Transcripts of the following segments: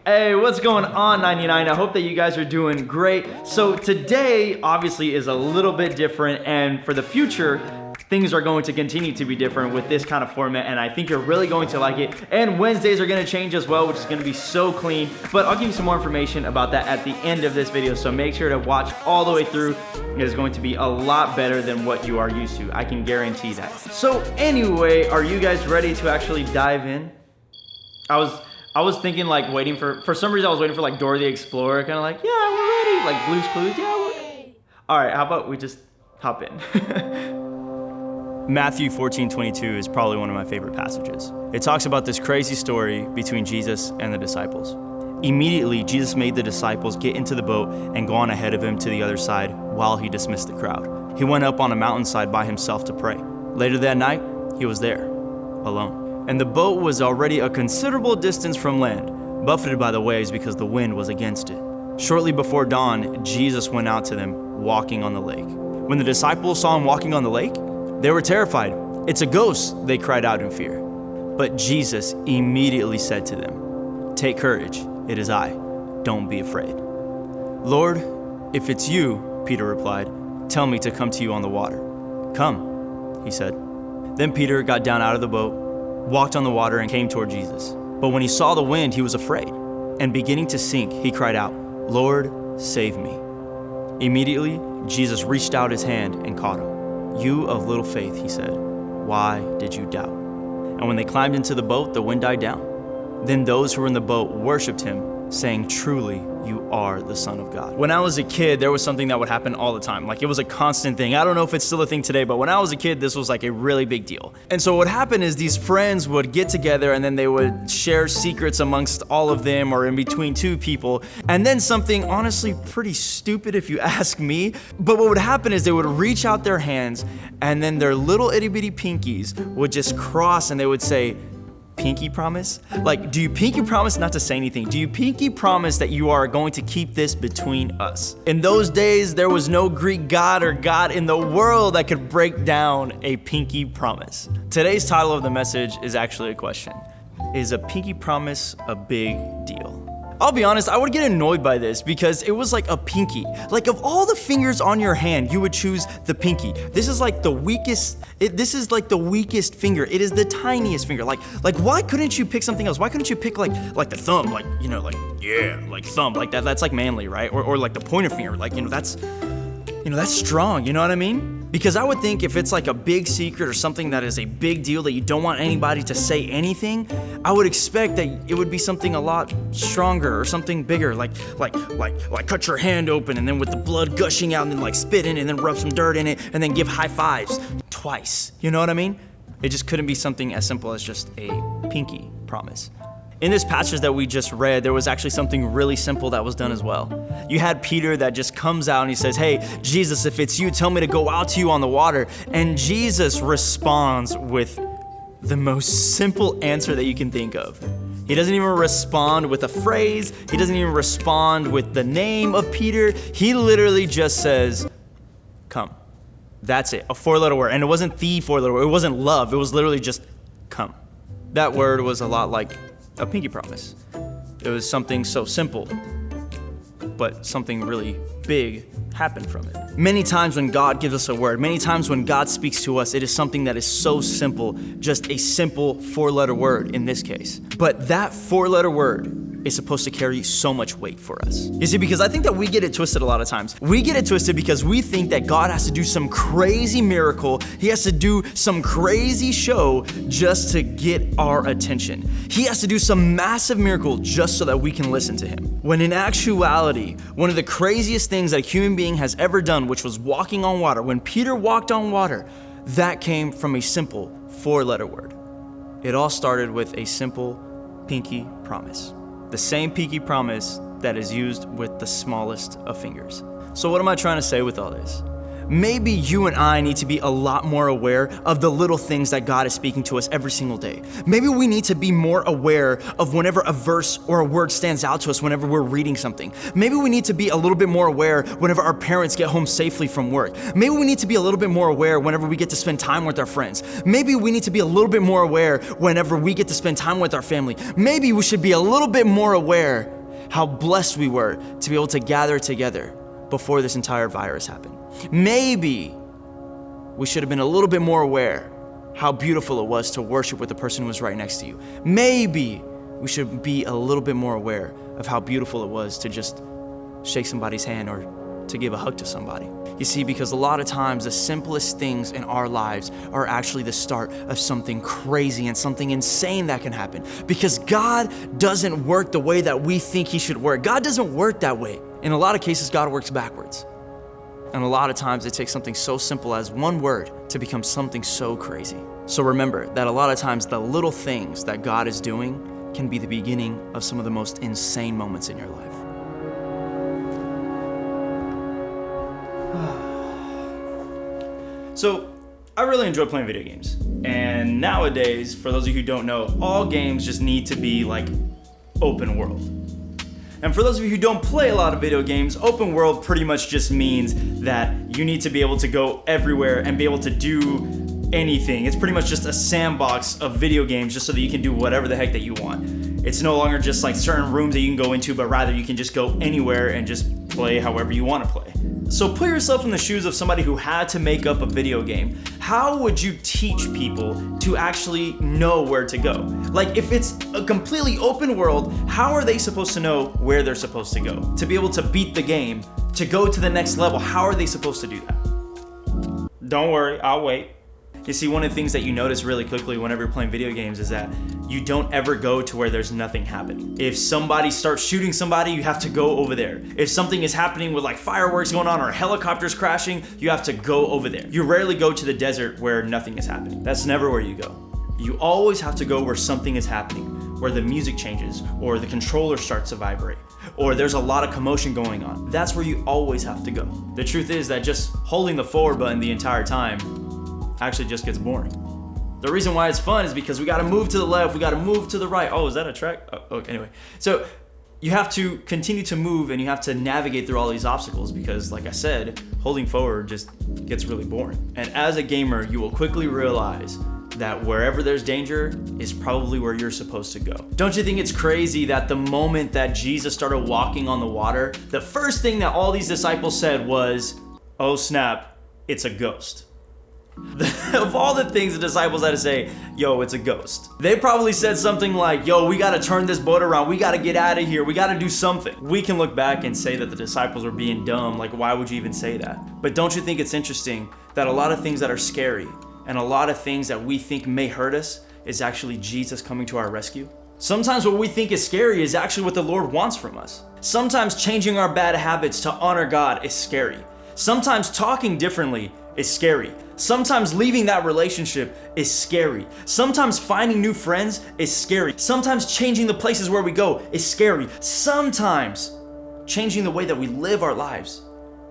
Hey, what's going on, 99? I hope that you guys are doing great. So today, obviously, is a little bit different, and for the future, things are going to continue to be different with this kind of format, and I think you're really going to like it. And Wednesdays are going to change as well, which is going to be so clean, but I'll give you some more information about that at the end of this video, so make sure to watch all the way through. It is going to be a lot better than what you are used to. I can guarantee that. So anyway, are you guys ready to actually dive in? I was thinking like waiting for some reason I was waiting for like Dora the Explorer, kind of like, yeah, we're ready, like Blue's Clues, yeah, we're ready. All right, how about we just hop in? Matthew 14:22 is probably one of my favorite passages. It talks about this crazy story between Jesus and the disciples. Immediately, Jesus made the disciples get into the boat and go on ahead of him to the other side while he dismissed the crowd. He went up on a mountainside by himself to pray. Later that night, he was there, alone. And the boat was already a considerable distance from land, buffeted by the waves because the wind was against it. Shortly before dawn, Jesus went out to them, walking on the lake. When the disciples saw him walking on the lake, they were terrified. "It's a ghost," they cried out in fear. But Jesus immediately said to them, "Take courage, it is I. Don't be afraid." "Lord, if it's you," Peter replied, "tell me to come to you on the water." "Come," he said. Then Peter got down out of the boat, walked on the water, and came toward Jesus. But when he saw the wind, he was afraid, and beginning to sink, he cried out, "Lord, save me." Immediately, Jesus reached out his hand and caught him. "You of little faith," he said, "why did you doubt?" And when they climbed into the boat, the wind died down. Then those who were in the boat worshiped him, saying, "Truly, you are the Son of God." When I was a kid, there was something that would happen all the time. Like, it was a constant thing. I don't know if it's still a thing today, but when I was a kid, this was like a really big deal. And so what would happen is these friends would get together and then they would share secrets amongst all of them or in between two people. And then something honestly pretty stupid if you ask me. But what would happen is they would reach out their hands and then their little itty bitty pinkies would just cross and they would say, "Pinky promise?" Like, do you pinky promise not to say anything? Do you pinky promise that you are going to keep this between us? In those days, there was no Greek god or god in the world that could break down a pinky promise. Today's title of the message is actually a question. Is a pinky promise a big deal? I'll be honest, I would get annoyed by this because it was like a pinky. Like, of all the fingers on your hand, you would choose the pinky. This is like the weakest, this is like the weakest finger. It is the tiniest finger. Like why couldn't you pick something else? Why couldn't you pick like the thumb? Like, you know, like, yeah, like thumb, like that, that's like manly, right? Or like the pointer finger, like, that's strong, you know what I mean? Because I would think if it's like a big secret or something that is a big deal that you don't want anybody to say anything, I would expect that it would be something a lot stronger or something bigger, like cut your hand open and then with the blood gushing out and then like spit in it and then rub some dirt in it and then give high fives twice. You know what I mean? It just couldn't be something as simple as just a pinky promise. In this passage that we just read, there was actually something really simple that was done as well. You had Peter that just comes out and he says, "Hey, Jesus, if it's you, tell me to go out to you on the water." And Jesus responds with the most simple answer that you can think of. He doesn't even respond with a phrase. He doesn't even respond with the name of Peter. He literally just says, "Come." That's it, a four-letter word. And it wasn't the four-letter word. It wasn't love. It was literally just come. That word was a lot like a pinky promise. It was something so simple, but something really big happened from it. Many times when God gives us a word, many times when God speaks to us, it is something that is so simple, just a simple four-letter word in this case. But that four-letter word is supposed to carry so much weight for us. You see, because I think that we get it twisted a lot of times. We get it twisted because we think that God has to do some crazy miracle. He has to do some crazy show just to get our attention. He has to do some massive miracle just so that we can listen to him. When in actuality, one of the craziest things that a human being has ever done, which was walking on water, when Peter walked on water, that came from a simple four-letter word. It all started with a simple pinky promise. The same pinky promise that is used with the smallest of fingers. So what am I trying to say with all this? Maybe you and I need to be a lot more aware of the little things that God is speaking to us every single day. Maybe we need to be more aware of whenever a verse or a word stands out to us whenever we're reading something. Maybe we need to be a little bit more aware whenever our parents get home safely from work. Maybe we need to be a little bit more aware whenever we get to spend time with our friends. Maybe we need to be a little bit more aware whenever we get to spend time with our family. Maybe we should be a little bit more aware how blessed we were to be able to gather together before this entire virus happened. Maybe we should have been a little bit more aware how beautiful it was to worship with the person who was right next to you. Maybe we should be a little bit more aware of how beautiful it was to just shake somebody's hand or to give a hug to somebody. You see, because a lot of times the simplest things in our lives are actually the start of something crazy and something insane that can happen. Because God doesn't work the way that we think he should work. God doesn't work that way. In a lot of cases, God works backwards. And a lot of times it takes something so simple as one word to become something so crazy. So remember that a lot of times the little things that God is doing can be the beginning of some of the most insane moments in your life. So, I really enjoy playing video games. And nowadays, for those of you who don't know, all games just need to be like open world. And for those of you who don't play a lot of video games, open world pretty much just means that you need to be able to go everywhere and be able to do anything. It's pretty much just a sandbox of video games just so that you can do whatever the heck that you want. It's no longer just like certain rooms that you can go into, but rather you can just go anywhere and just play however you want to play. So put yourself in the shoes of somebody who had to make up a video game. How would you teach people to actually know where to go? Like if it's a completely open world, how are they supposed to know where they're supposed to go? To be able to beat the game, to go to the next level, how are they supposed to do that? Don't worry, I'll wait. You see, one of the things that you notice really quickly whenever you're playing video games is that you don't ever go to where there's nothing happening. If somebody starts shooting somebody, you have to go over there. If something is happening with like fireworks going on or helicopters crashing, you have to go over there. You rarely go to the desert where nothing is happening. That's never where you go. You always have to go where something is happening, where the music changes or the controller starts to vibrate or there's a lot of commotion going on. That's where you always have to go. The truth is that just holding the forward button the entire time actually just gets boring. The reason why it's fun is because we gotta move to the left, we gotta move to the right. Oh, is that a track? Oh, okay, anyway. So you have to continue to move and you have to navigate through all these obstacles because, like I said, holding forward just gets really boring. And as a gamer, you will quickly realize that wherever there's danger is probably where you're supposed to go. Don't you think it's crazy that the moment that Jesus started walking on the water, the first thing that all these disciples said was, "Oh snap, it's a ghost." Of all the things the disciples had to say, yo, it's a ghost. They probably said something like, yo, we gotta turn this boat around. We gotta get out of here. We gotta do something. We can look back and say that the disciples were being dumb. Like, why would you even say that? But don't you think it's interesting that a lot of things that are scary and a lot of things that we think may hurt us is actually Jesus coming to our rescue? Sometimes what we think is scary is actually what the Lord wants from us. Sometimes changing our bad habits to honor God is scary. Sometimes talking differently is scary. Sometimes leaving that relationship is scary. Sometimes finding new friends is scary. Sometimes changing the places where we go is scary. Sometimes changing the way that we live our lives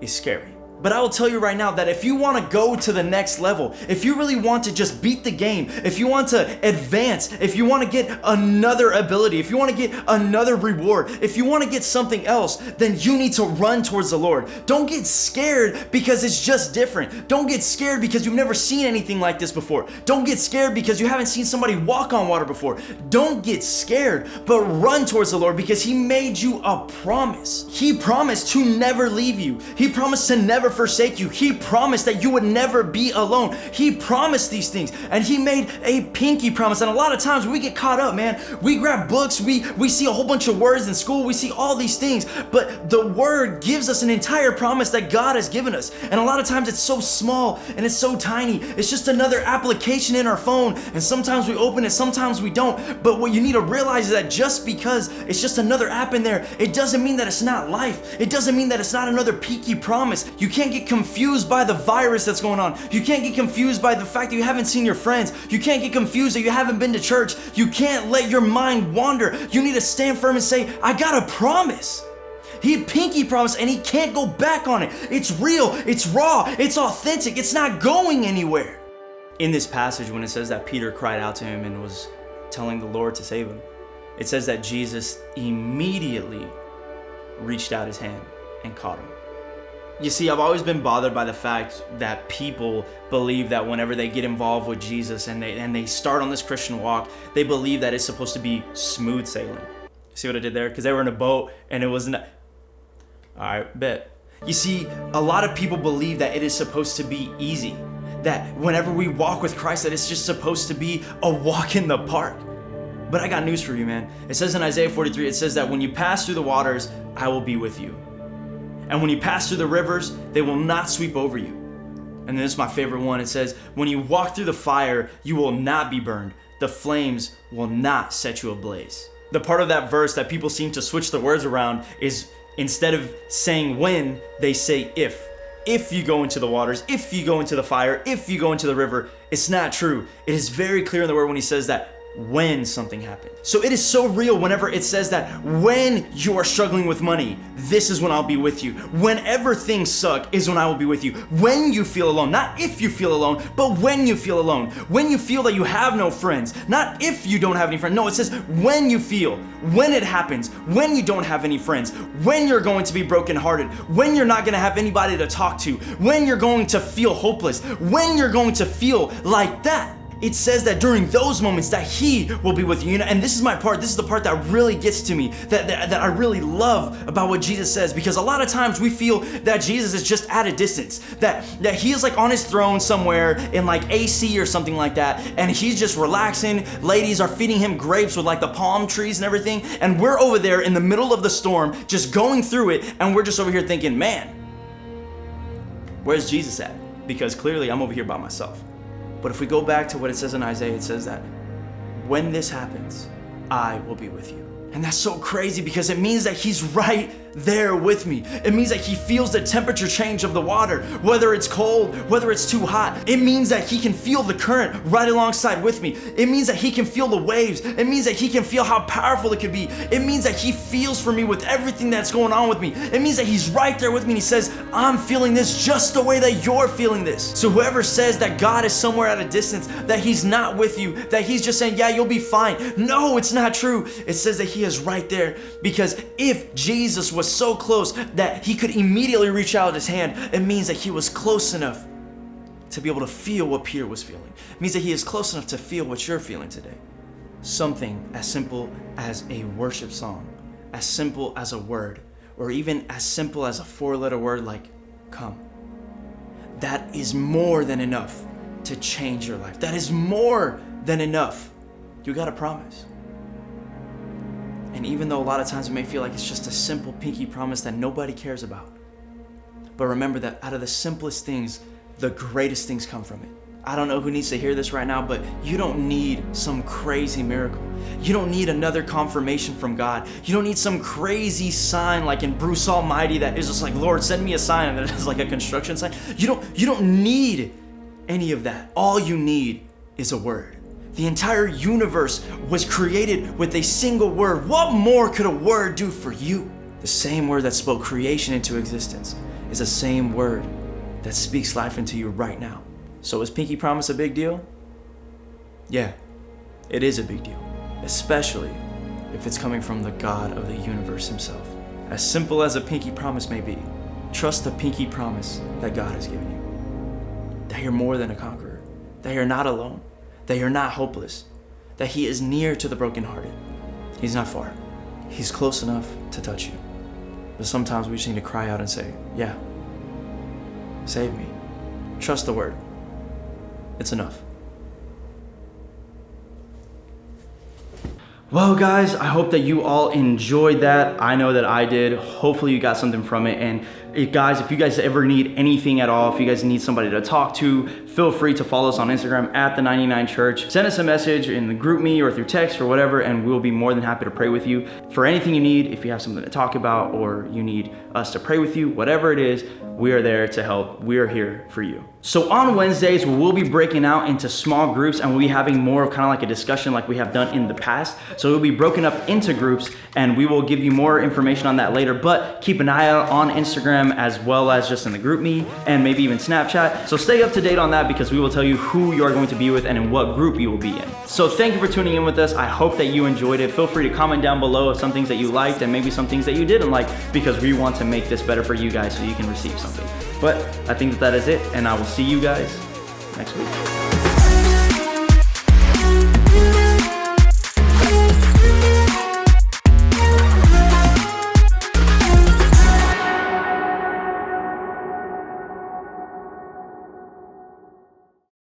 is scary. But I will tell you right now that if you want to go to the next level, if you really want to just beat the game, if you want to advance, if you want to get another ability, if you want to get another reward, if you want to get something else, then you need to run towards the Lord. Don't get scared because it's just different. Don't get scared because you've never seen anything like this before. Don't get scared because you haven't seen somebody walk on water before. Don't get scared, but run towards the Lord because He made you a promise. He promised to never leave you. He promised to never forsake you. He promised that you would never be alone. He promised these things and He made a pinky promise. And a lot of times we get caught up, man. We grab books, we see a whole bunch of words in school, we see all these things, but the Word gives us an entire promise that God has given us. And a lot of times it's so small and it's so tiny. It's just another application in our phone, and sometimes we open it, sometimes we don't. But what you need to realize is that just because it's just another app in there, it doesn't mean that it's not life. It doesn't mean that it's not another pinky promise. You can't get confused by the virus that's going on. You can't get confused by the fact that you haven't seen your friends. You can't get confused that you haven't been to church. You can't let your mind wander. You need to stand firm and say, I got a promise. He pinky promised and He can't go back on it. It's real, it's raw, it's authentic, it's not going anywhere. In this passage, when it says that Peter cried out to Him and was telling the Lord to save him, it says that Jesus immediately reached out His hand and caught him. You see, I've always been bothered by the fact that people believe that whenever they get involved with Jesus and they start on this Christian walk, they believe that it's supposed to be smooth sailing. See what I did there? Because they were in a boat and it wasn't. All right, bet. You see, a lot of people believe that it is supposed to be easy. That whenever we walk with Christ, that it's just supposed to be a walk in the park. But I got news for you, man. It says in Isaiah 43, it says that when you pass through the waters, I will be with you. And when you pass through the rivers, they will not sweep over you. And this is my favorite one. It says, when you walk through the fire, you will not be burned. The flames will not set you ablaze. The part of that verse that people seem to switch the words around is instead of saying when, they say if. If you go into the waters, if you go into the fire, if you go into the river, it's not true. It is very clear in the word when he says that when something happens. So it is so real whenever it says that when you are struggling with money, this is when I'll be with you. Whenever things suck is when I will be with you. When you feel alone, not if you feel alone, but when you feel alone. When you feel that you have no friends, not if you don't have any friends. No, it says when you feel, when it happens, when you don't have any friends, when you're going to be brokenhearted, when you're not going to have anybody to talk to, when you're going to feel hopeless, when you're going to feel like that. It says that during those moments that he will be with you. And this is my part. This is the part that really gets to me, that I really love about what Jesus says, because a lot of times we feel that Jesus is just at a distance, that he is like on his throne somewhere in like AC or something like that, and he's just relaxing. Ladies are feeding him grapes with like the palm trees and everything, and we're over there in the middle of the storm just going through it, and we're just over here thinking, man, where's Jesus at? Because clearly I'm over here by myself. But if we go back to what it says in Isaiah, it says that when this happens, I will be with you. And that's so crazy because it means that he's right there with me. It means that he feels the temperature change of the water, whether it's cold, whether it's too hot. It means that he can feel the current right alongside with me. It means that he can feel the waves. It means that he can feel how powerful it could be. It means that he feels for me with everything that's going on with me. It means that he's right there with me and he says, I'm feeling this just the way that you're feeling this. So whoever says that God is somewhere at a distance, that he's not with you, that he's just saying, yeah, you'll be fine. No, it's not true. It says that he is right there, because if Jesus was so close that he could immediately reach out his hand, it means that he was close enough to be able to feel what Peter was feeling. It means that he is close enough to feel what you're feeling today. Something as simple as a worship song, as simple as a word, or even as simple as a 4-letter word like come. That is more than enough to change your life. That is more than enough. You got a promise. And even though a lot of times it may feel like it's just a simple pinky promise that nobody cares about, but remember that out of the simplest things, the greatest things come from it. I don't know who needs to hear this right now, but you don't need some crazy miracle. You don't need another confirmation from God. You don't need some crazy sign like in Bruce Almighty that is just like, Lord, send me a sign, and it is like a construction sign. You don't need any of that. All you need is a word. The entire universe was created with a single word. What more could a word do for you? The same word that spoke creation into existence is the same word that speaks life into you right now. So is pinky promise a big deal? Yeah, it is a big deal, especially if it's coming from the God of the universe himself. As simple as a pinky promise may be, trust the pinky promise that God has given you. That you're more than a conqueror, that you're not alone, that you're not hopeless, that he is near to the brokenhearted. He's not far. He's close enough to touch you. But sometimes we just need to cry out and say, yeah, save me. Trust the word. It's enough. Well, guys, I hope that you all enjoyed that. I know that I did. Hopefully you got something from it. And guys, if you guys ever need anything at all, if you guys need somebody to talk to, feel free to follow us on Instagram at the 99 Church. Send us a message in the group me or through text or whatever, and we'll be more than happy to pray with you. For anything you need, if you have something to talk about or you need us to pray with you, whatever it is, we are there to help. We are here for you. So on Wednesdays, we'll be breaking out into small groups and we'll be having more of kind of like a discussion like we have done in the past. So it'll be broken up into groups and we will give you more information on that later, but keep an eye out on Instagram as well as just in the group me and maybe even Snapchat. So stay up to date on that because we will tell you who you are going to be with and in what group you will be in. So thank you for tuning in with us. I hope that you enjoyed it. Feel free to comment down below of some things that you liked and maybe some things that you didn't like, because we want to make this better for you guys so you can receive something. But I think that is it, and I will see you guys next week.